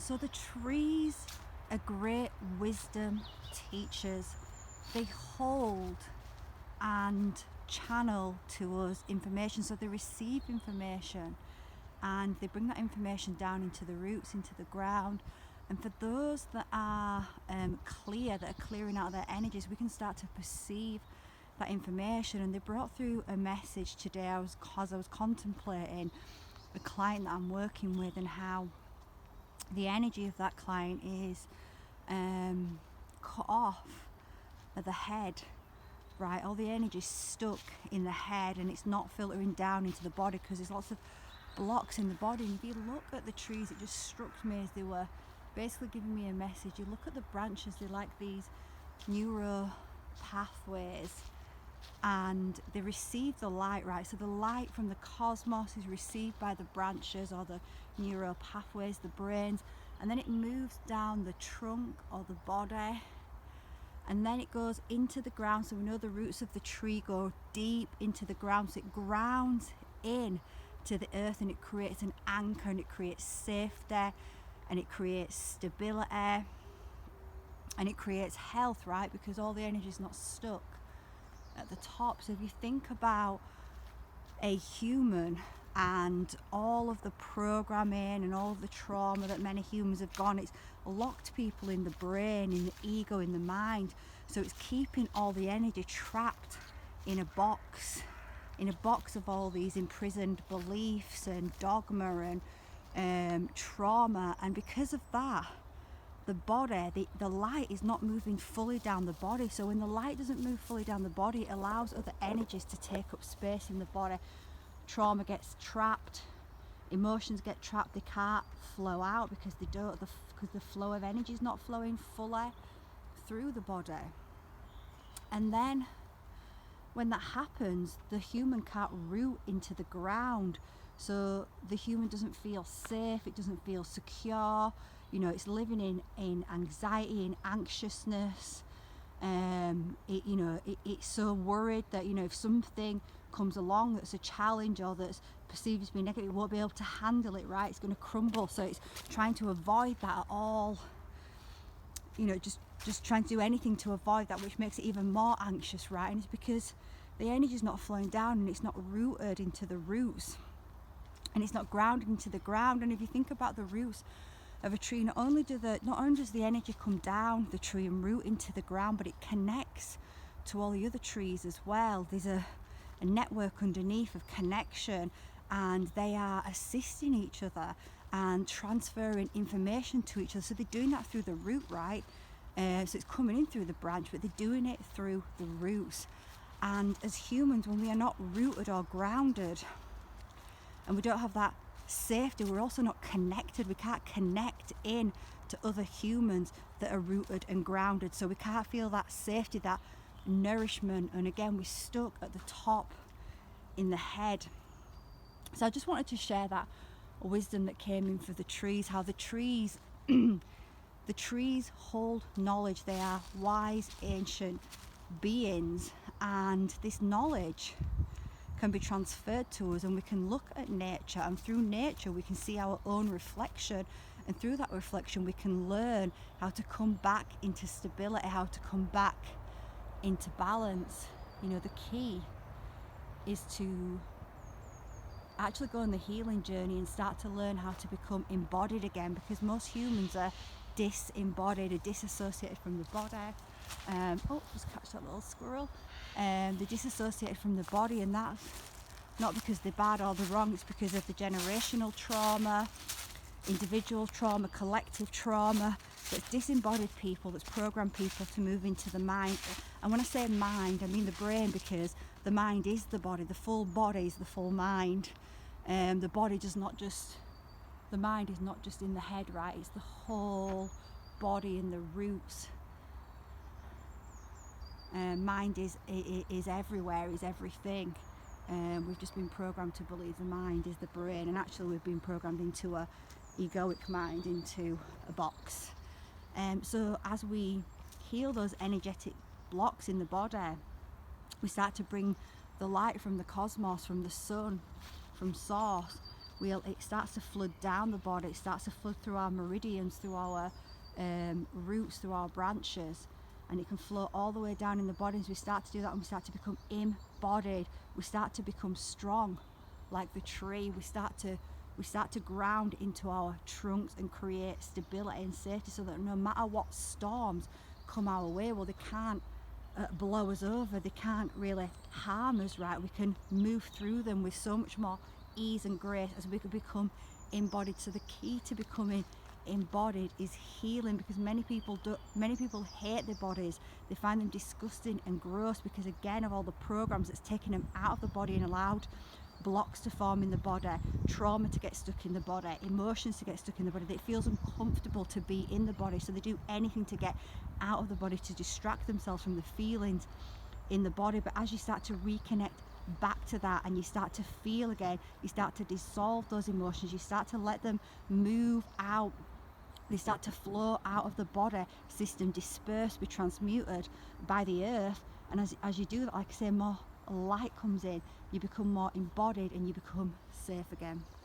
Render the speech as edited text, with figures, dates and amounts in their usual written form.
So the trees are great wisdom teachers. They hold and channel to us information. So they receive information and they bring that information down into the roots, into the ground. And for those that are clear, that are clearing out their energies, we can start to perceive that information. And they brought through a message today as I was contemplating a client that I'm working with and how the energy of that client is cut off at the head, right? All the energy is stuck in the head and it's not filtering down into the body because there's lots of blocks in the body. And if you look at the trees, it just struck me as they were basically giving me a message. You look at the branches, they're like these neuro pathways and they receive the light, right? So the light from the cosmos is received by the branches or the neuro pathways, the brains, and then it moves down the trunk or the body, and then it goes into the ground. So we know the roots of the tree go deep into the ground, so it grounds in to the earth and it creates an anchor and it creates safety and it creates stability and it creates health, right? Because all the energy is not stuck at the top. So if you think about a human and all of the programming and all of the trauma that many humans have gone, it's locked people in the brain, in the ego, in the mind. So it's keeping all the energy trapped in a box of all these imprisoned beliefs and dogma and trauma. And because of that, the body, the light is not moving fully down the body. So when the light doesn't move fully down the body, it allows other energies to take up space in the body. Trauma gets trapped, emotions get trapped, they can't flow out because because the flow of energy is not flowing fully through the body. And then when that happens, the human can't root into the ground. So the human doesn't feel safe, it doesn't feel secure, it's living in anxiety and anxiousness. It's so worried that, if something comes along that's a challenge or that's perceived as being negative, it won't be able to handle it, right? It's going to crumble. So it's trying to avoid that at all, just trying to do anything to avoid that, which makes it even more anxious, right? And it's because the energy is not flowing down and it's not rooted into the roots and it's not grounded into the ground. And if you think about the roots of a tree, not only does the energy come down the tree and root into the ground, but it connects to all the other trees as well. There's a network underneath of connection, and they are assisting each other and transferring information to each other. So they're doing that through the root, right? So it's coming in through the branch, but they're doing it through the roots. And as humans, when we are not rooted or grounded and we don't have that safety, we're also not connected. We can't connect in to other humans that are rooted and grounded. So we can't feel that safety, that nourishment. And again, we're stuck at the top in the head. So I just wanted to share that wisdom that came in for the trees, how the trees the trees hold knowledge. They are wise, ancient beings, and this knowledge can be transferred to us, and we can look at nature, and through nature we can see our own reflection, and through that reflection we can learn how to come back into stability, how to come back into balance. The key is to actually go on the healing journey and start to learn how to become embodied again, because most humans are disembodied or disassociated from the body. Just catch that little squirrel. They're disassociated from the body, and that's not because they're bad or they're wrong. It's because of the generational trauma, individual trauma, collective trauma that's disembodied people, that's programmed people to move into the mind. And when I say mind, I mean the brain, because the mind is the body. The full body is the full mind. The body does not just, the mind is not just in the head, right? It's the whole body and the roots. Mind is everywhere, is everything. We've just been programmed to believe the mind is the brain, and actually we've been programmed into a egoic mind, into a box. So as we heal those energetic blocks in the body, we start to bring the light from the cosmos, from the sun, from source, it starts to flood down the body, it starts to flood through our meridians, through our roots, through our branches, and it can flow all the way down in the body. As we start to do that and we start to become embodied, we start to become strong like the tree. We start to ground into our trunks and create stability and safety, so that no matter what storms come our way, well, they can't blow us over, they can't really harm us, right? We can move through them with so much more ease and grace as we can become embodied. So the key to becoming embodied is healing, because many people hate their bodies. They find them disgusting and gross because, again, of all the programs that's taken them out of the body and allowed blocks to form in the body, trauma to get stuck in the body, emotions to get stuck in the body. It feels uncomfortable to be in the body, so they do anything to get out of the body to distract themselves from the feelings in the body. But as you start to reconnect back to that and you start to feel again, you start to dissolve those emotions, you start to let them move out, they start to flow out of the body system, disperse, be transmuted by the earth. And as you do that, like I say, more light comes in, you become more embodied and you become safe again.